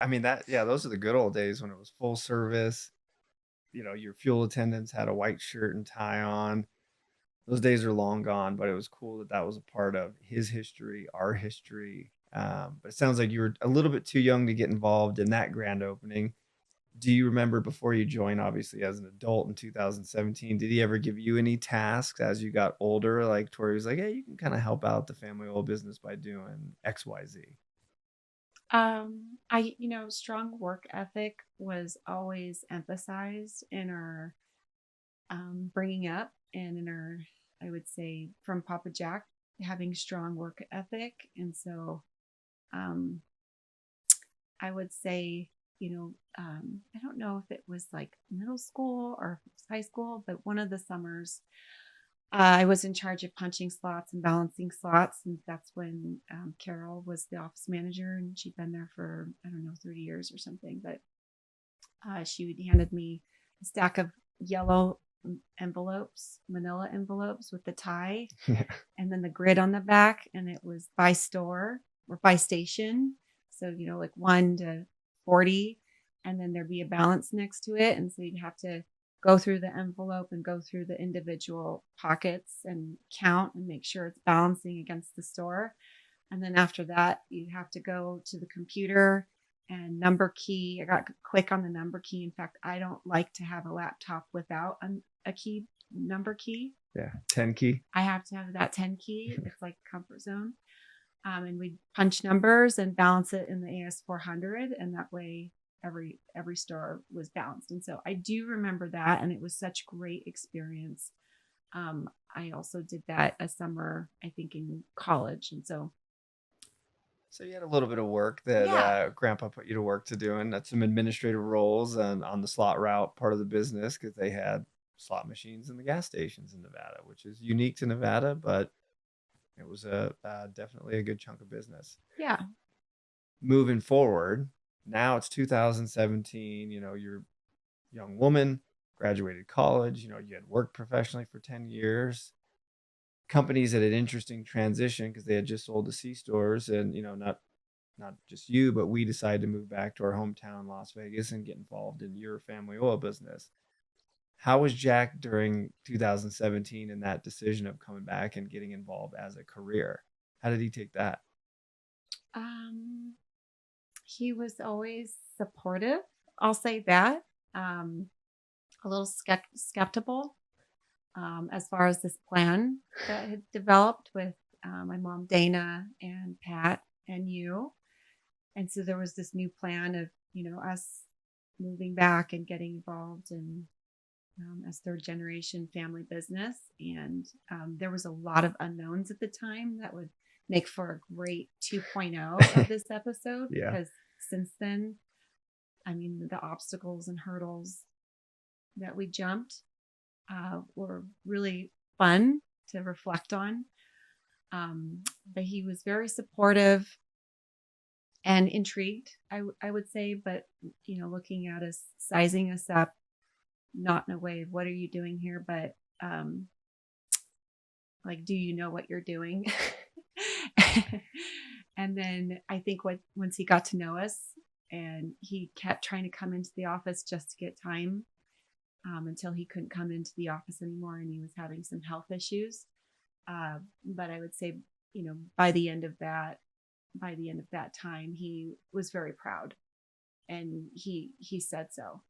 I mean, those are the good old days when it was full service. Your fuel attendants had a white shirt and tie on. Those days are long gone, but it was cool that that was a part of his history, our history. But it sounds like you were a little bit too young to get involved in that grand opening. Do you remember before you joined, obviously as an adult in 2017, did he ever give you any tasks as you got older, like to where he was like, hey, you can kind of help out the family oil business by doing XYZ? Strong work ethic was always emphasized in our bringing up and in our, I would say, from Papa Jack, having strong work ethic. And so um, I would say, I don't know if it was like middle school or if it was high school, but one of the summers, I was in charge of punching slots and balancing slots. And that's when Carol was the office manager, and she'd been there for, I don't know, 30 years or something. But she handed me a stack of yellow envelopes, manila envelopes with the tie, Yeah. and then the grid on the back. And it was by store or by station. So, like 1 to 40. And then there'd be a balance next to it. And so you'd have to go through the envelope and go through the individual pockets and count and make sure it's balancing against the store. And then after that, you have to go to the computer and number key. I got to click on the number key. In fact, I don't like to have a laptop without a key, number key. Yeah. 10 key. I have to have that 10 key. It's like comfort zone. And we punch numbers and balance it in the AS 400, and that way every store was balanced. And so I do remember that, and it was such great experience. I also did that a summer, I think, in college, and so So you had a little bit of work that yeah, Grandpa put you to work to do, and that's some administrative roles and on the slot route part of the business because they had slot machines in the gas stations in Nevada, which is unique to Nevada, but it was a definitely a good chunk of business. yeah. Moving forward, now it's 2017. You're a young woman, graduated college. You had worked professionally for 10 years. Companies at an interesting transition because they had just sold the C stores, and not just you, but we decided to move back to our hometown, Las Vegas, and get involved in your family oil business. How was Jack during 2017 in that decision of coming back and getting involved as a career? How did he take that? Um, he was always supportive. I'll say that. A little skeptical as far as this plan that had developed with my mom Dana and Pat and you. And so there was this new plan of us moving back and getting involved in as third generation family business. And there was a lot of unknowns at the time that would make for a great 2.0 of this episode, Yeah. because since then, I mean, the obstacles and hurdles that we jumped were really fun to reflect on. But he was very supportive and intrigued, I would say, but looking at us, sizing us up, not in a way of what are you doing here, but like, do you know what you're doing? And then I think once he got to know us, and he kept trying to come into the office just to get time, until he couldn't come into the office anymore and he was having some health issues. But I would say, by the end of that time, he was very proud, and he said so.